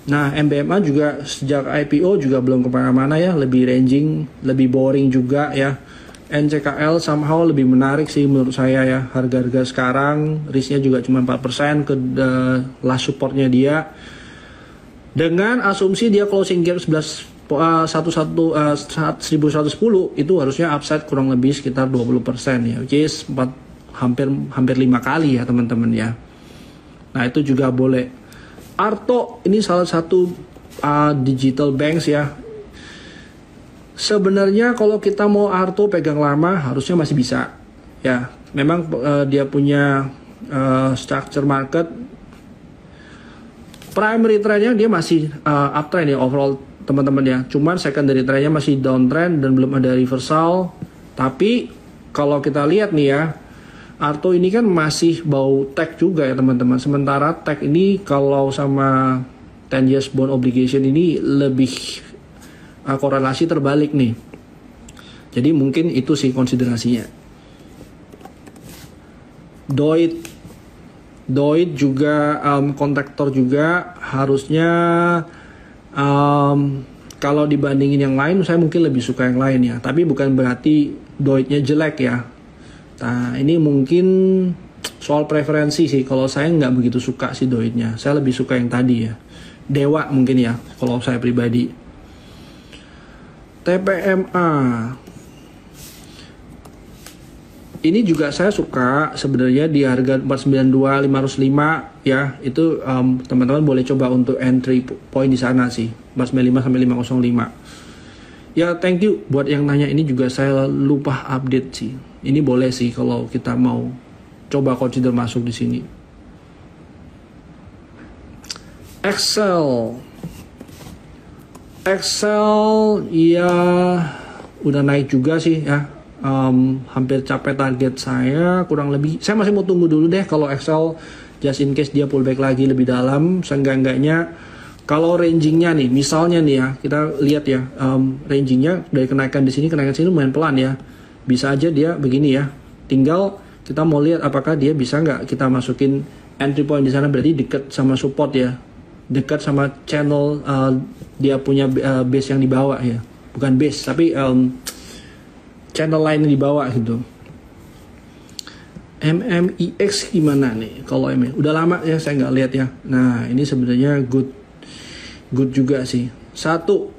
Nah, MBMA juga sejak IPO juga belum kemana-mana ya, lebih ranging, lebih boring juga ya. NCKL somehow lebih menarik sih menurut saya ya. Harga-harga sekarang, risknya juga cuma 4% ke last supportnya dia. Dengan asumsi dia closing gap 1110 itu harusnya upside kurang lebih sekitar 20% ya, which is hampir 5 kali ya teman-teman ya. Nah itu juga boleh. Arto ini salah satu digital banks ya. Sebenarnya kalau kita mau Arto pegang lama harusnya masih bisa ya. Memang dia punya structure market, primary trendnya dia masih uptrend ya overall teman-teman ya. Cuman secondary trendnya masih downtrend dan belum ada reversal. Tapi kalau kita lihat nih ya, Arto ini kan masih bau tech juga ya teman-teman. Sementara tech ini kalau sama 10 years bond obligation ini lebih korelasi terbalik nih. Jadi mungkin itu sih konsiderasinya. Doit juga kontraktor juga harusnya kalau dibandingin yang lain saya mungkin lebih suka yang lain ya. Tapi bukan berarti Doitnya jelek ya. Nah ini mungkin soal preferensi sih. Kalau saya nggak begitu suka sih Doitnya. Saya lebih suka yang tadi ya, Dewa mungkin ya kalau saya pribadi. TPMA ini juga saya suka sebenarnya di harga 492.505 ya. Itu teman-teman boleh coba untuk entry point di sana sih, 495 sampai 505. Ya thank you buat yang nanya, ini juga saya lupa update sih. Ini boleh sih kalau kita mau coba consider masuk di sini. Excel ya udah naik juga sih ya. Hampir capai target saya kurang lebih. Saya masih mau tunggu dulu deh kalau Excel, just in case dia pullback lagi lebih dalam. Seenggak-enggaknya kalau rangingnya nih, misalnya nih ya, kita lihat ya, rangingnya dari kenaikan di sini lumayan pelan ya. Bisa aja dia begini ya. Tinggal kita mau lihat apakah dia bisa nggak kita masukin entry point di sana, berarti dekat sama support ya, dekat sama channel dia punya base yang di bawah ya, bukan base tapi channel lain di bawah gitu. MMIX gimana nih? Kalau udah lama ya saya nggak lihat ya. Nah ini sebenarnya good juga sih. Satu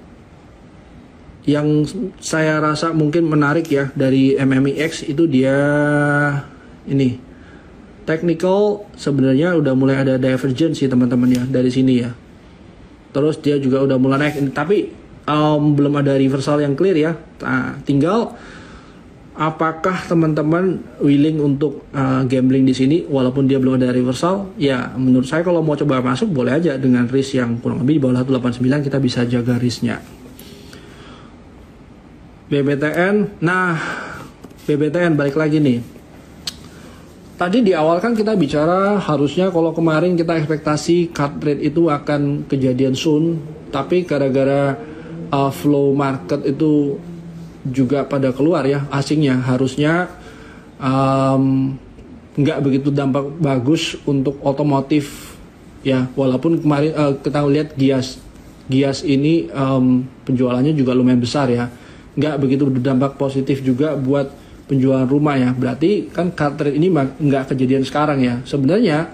yang saya rasa mungkin menarik ya dari MMIX itu dia ini technical sebenarnya udah mulai ada divergence sih teman-teman ya dari sini ya. Terus dia juga udah mulai naik, tapi belum ada reversal yang clear ya. Nah, tinggal apakah teman-teman willing untuk gambling di sini walaupun dia belum ada reversal? Ya, menurut saya kalau mau coba masuk boleh aja dengan risk yang kurang lebih di bawah 189 kita bisa jaga risknya. BBTN, nah BBTN balik lagi nih. Tadi di awal kan kita bicara harusnya kalau kemarin kita ekspektasi cut rate itu akan kejadian soon, tapi gara-gara flow market itu juga pada keluar ya asingnya, harusnya nggak begitu dampak bagus untuk otomotif ya, walaupun kemarin kita lihat Gias ini penjualannya juga lumayan besar ya, nggak begitu berdampak positif juga buat penjualan rumah ya. Berarti kan cut rate ini nggak kejadian sekarang ya. Sebenarnya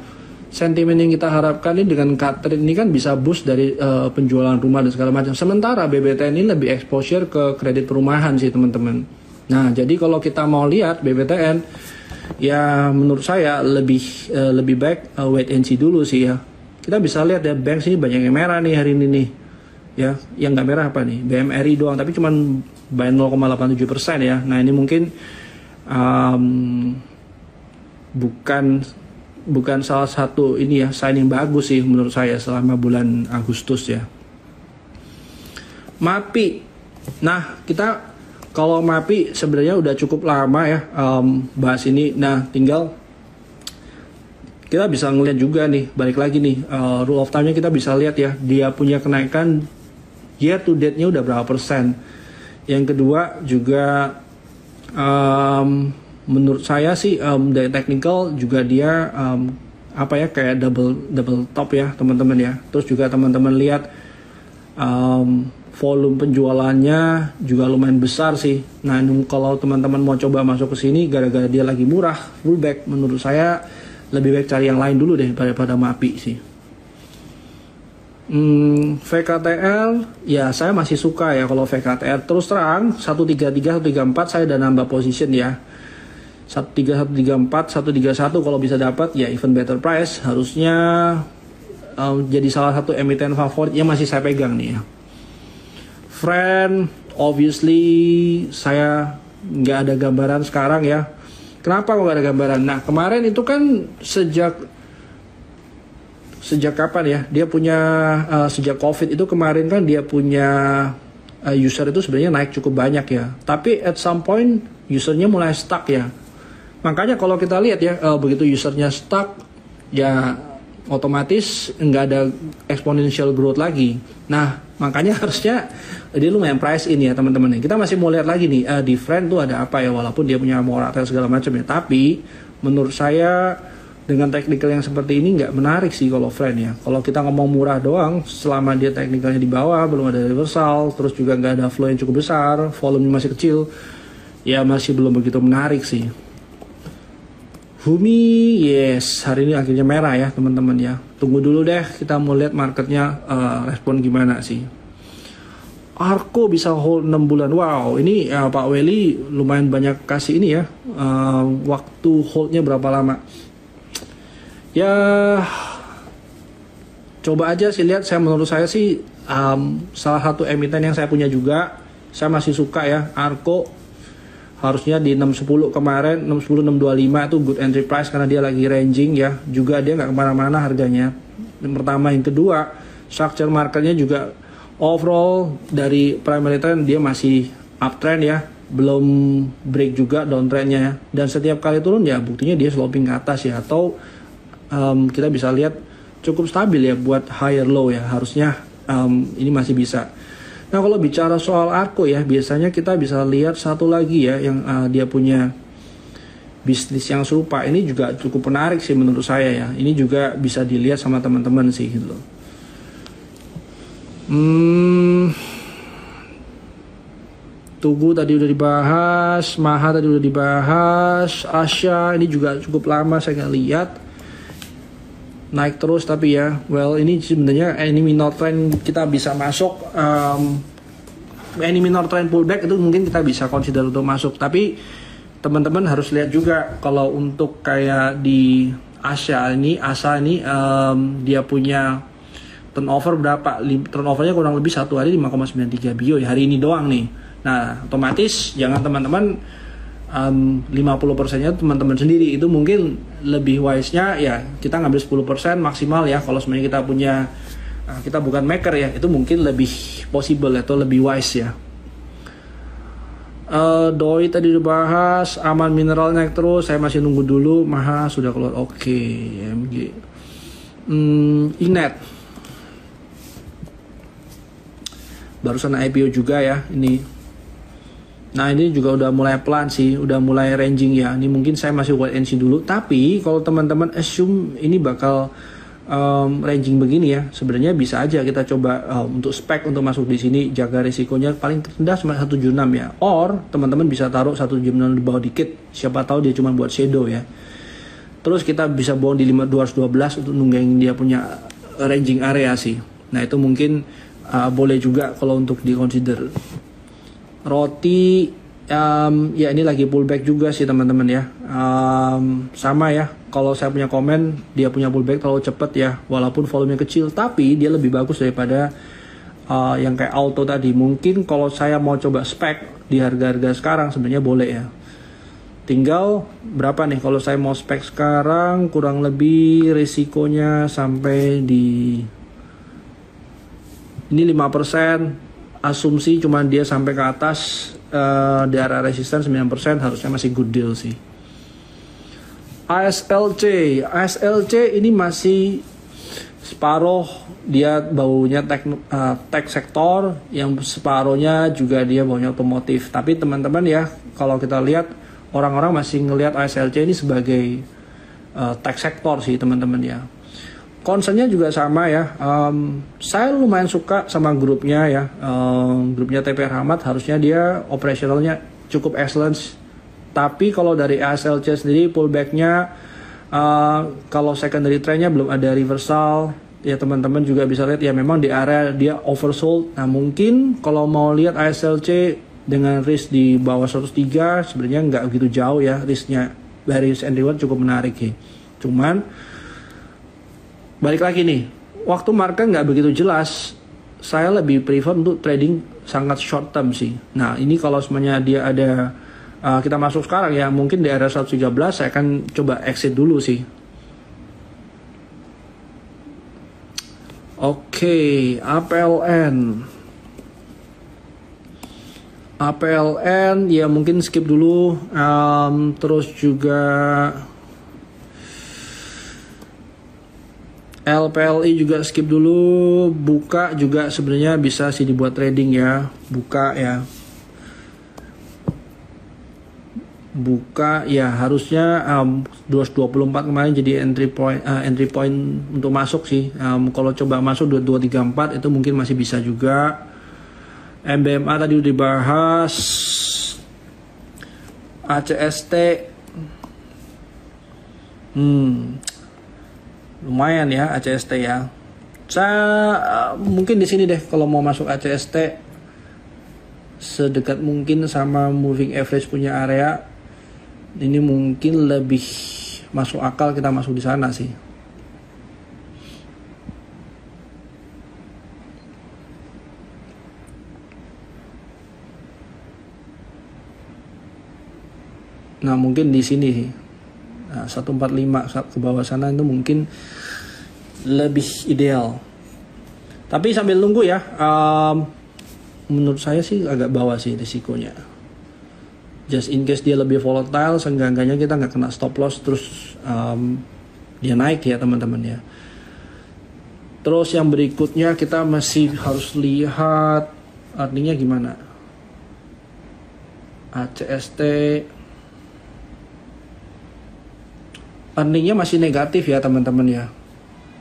sentimen yang kita harapkan ini dengan cut rate ini kan bisa boost dari penjualan rumah dan segala macam. Sementara BBTN ini lebih exposure ke kredit perumahan sih teman-teman. Nah, jadi kalau kita mau lihat BBTN, ya menurut saya lebih baik wait and see dulu sih ya. Kita bisa lihat ya, bank sini banyak yang merah nih hari ini nih. Ya, yang nggak merah apa nih? BMRI doang, tapi cuman by 0,87% ya. Nah, ini mungkin bukan salah satu ini ya sign yang bagus sih menurut saya selama bulan Agustus ya. MAPI, nah kita kalau MAPI sebenarnya udah cukup lama ya bahas ini. Nah tinggal kita bisa ngeliat juga nih, balik lagi nih rule of thumb-nya kita bisa lihat ya, dia punya kenaikan year to date-nya udah berapa persen. Yang kedua juga menurut saya sih dari technical juga dia kayak double top ya teman-teman ya. Terus juga teman-teman lihat volume penjualannya juga lumayan besar sih. Nah, kalau teman-teman mau coba masuk ke sini gara-gara dia lagi murah, fullback, menurut saya lebih baik cari yang lain dulu deh daripada MAPI sih. VKTL ya saya masih suka ya kalau VKTL. Terus terang 133 134 saya udah nambah position ya. 13134 131 kalau bisa dapat ya even better price, harusnya jadi salah satu emiten favorit yang masih saya pegang nih ya. Friend obviously saya nggak ada gambaran sekarang ya. Kenapa kok nggak ada gambaran? Nah kemarin itu kan sejak kapan ya dia punya sejak COVID itu kemarin kan dia punya user itu sebenarnya naik cukup banyak ya, tapi at some point usernya mulai stuck ya. Makanya kalau kita lihat ya begitu usernya stuck ya otomatis nggak ada exponential growth lagi. Nah makanya harusnya dia lumayan price in ya teman-teman. Kita masih mau lihat lagi nih di Friend tuh ada apa ya, walaupun dia punya moratel segala macam ya, tapi menurut saya dengan technical yang seperti ini nggak menarik sih kalau Friend ya. Kalau kita ngomong murah doang, selama dia technicalnya di bawah, belum ada reversal, terus juga nggak ada flow yang cukup besar, volume masih kecil, ya masih belum begitu menarik sih. Humi, yes, hari ini akhirnya merah ya teman-teman ya. Tunggu dulu deh, kita mau lihat marketnya respon gimana sih. Arko bisa hold 6 bulan. Wow, ini Pak Weli lumayan banyak kasih ini ya. Waktu holdnya berapa lama? Ya, coba aja sih lihat. Menurut saya sih salah satu emiten yang saya punya juga. Saya masih suka ya, Arko. Harusnya di 610 kemarin, 610 625 itu good entry price karena dia lagi ranging ya. Juga dia nggak kemana-mana harganya. Yang pertama, yang kedua, structure marketnya juga overall dari primary trend dia masih uptrend ya, belum break juga downtrendnya ya. Dan setiap kali turun ya buktinya dia sloping ke atas ya, atau kita bisa lihat cukup stabil ya buat higher low ya. Harusnya ini masih bisa. Nah kalau bicara soal Arko ya, biasanya kita bisa lihat satu lagi ya yang dia punya bisnis yang serupa. Ini juga cukup menarik sih menurut saya ya. Ini juga bisa dilihat sama teman-teman sih gitu loh. Tugu tadi udah dibahas, Maha tadi udah dibahas, Asya ini juga cukup lama saya nggak lihat. Naik terus tapi ya, well ini sebenarnya any minor trend kita bisa masuk, any minor trend pullback itu mungkin kita bisa consider untuk masuk. Tapi teman-teman harus lihat juga kalau untuk kayak di Asa ini dia punya turnover berapa? Turnovernya kurang lebih satu hari 5,93 bio ya, hari ini doang nih. Nah, otomatis jangan teman-teman 50%-nya teman-teman sendiri. Itu mungkin lebih wise-nya ya kita ngambil 10% maksimal ya. Kalau sebenarnya kita punya kita bukan maker ya, itu mungkin lebih possible atau lebih wise ya. Doi tadi dibahas, aman mineral naik terus, saya masih nunggu dulu. Maha sudah keluar, oke. MG Inet barusan IPO juga ya ini. Nah ini juga udah mulai pelan sih, udah mulai ranging ya. Ini mungkin saya masih wait and see dulu. Tapi kalau teman-teman assume ini bakal ranging begini ya, sebenarnya bisa aja kita coba untuk spek untuk masuk di sini, jaga risikonya paling rendah cuma 176 ya. Or teman-teman bisa taruh 176 di bawah dikit, siapa tahu dia cuma buat shadow ya. Terus kita bisa bound di 212 untuk nungging dia punya ranging area sih. Nah itu mungkin boleh juga kalau untuk di consider. Roti ya ini lagi pullback juga sih teman-teman ya. Sama ya, kalau saya punya komen dia punya pullback terlalu cepat ya, walaupun volumenya kecil tapi dia lebih bagus daripada yang kayak auto tadi. Mungkin kalau saya mau coba spek di harga-harga sekarang sebenarnya boleh ya. Tinggal berapa nih kalau saya mau spek sekarang, kurang lebih risikonya sampai di ini 5%, asumsi cuma dia sampai ke atas di area resisten 9%, harusnya masih good deal sih. ASLC ini masih separuh dia baunya tech sektor, yang separuhnya juga dia baunya otomotif. Tapi teman-teman ya, kalau kita lihat orang-orang masih ngelihat ASLC ini sebagai tech sektor sih teman-teman ya. Concernnya juga sama ya. Saya lumayan suka sama grupnya ya. Grupnya TPR Hamad, harusnya dia operasionalnya cukup excellent. Tapi kalau dari ASLC sendiri pullbacknya, kalau secondary trendnya belum ada reversal ya, teman-teman juga bisa lihat ya, memang di area dia oversold. Nah mungkin kalau mau lihat ASLC dengan risk di bawah 103 sebenarnya nggak begitu jauh ya risknya, dari risk and reward cukup menarik ya. Cuman balik lagi nih, waktu market nggak begitu jelas, saya lebih prefer untuk trading sangat short term sih. Nah ini kalau semuanya dia ada kita masuk sekarang ya, mungkin di area 113 saya akan coba exit dulu sih. Oke, APLN ya mungkin skip dulu. Terus juga LPLI juga skip dulu. Buka juga sebenarnya bisa sih dibuat trading ya. Buka ya harusnya 224 kemarin jadi entry point untuk masuk sih. Kalau coba masuk 2234 itu mungkin masih bisa juga. MBMA tadi udah dibahas. ACST lumayan ya ACST ya. Saya mungkin di sini deh kalau mau masuk ACST, sedekat mungkin sama moving average punya area. Ini mungkin lebih masuk akal kita masuk di sana sih. Nah mungkin di sini sih. Nah, 145 ke bawah sana itu mungkin lebih ideal. Tapi sambil nunggu ya, menurut saya sih agak bawah sih risikonya. Just in case dia lebih volatile, seenggaknya kita nggak kena stop loss terus dia naik ya teman-teman ya. Terus yang berikutnya kita masih harus lihat artinya gimana. ACST earningnya masih negatif ya teman-teman ya.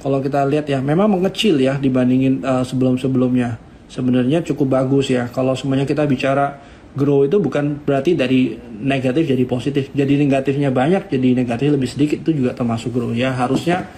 Kalau kita lihat ya, memang mengecil ya dibandingin sebelum-sebelumnya. Sebenarnya cukup bagus ya. Kalau semuanya kita bicara grow itu bukan berarti dari negatif jadi positif. Jadi negatifnya banyak, jadi negatif lebih sedikit, itu juga termasuk grow ya. Harusnya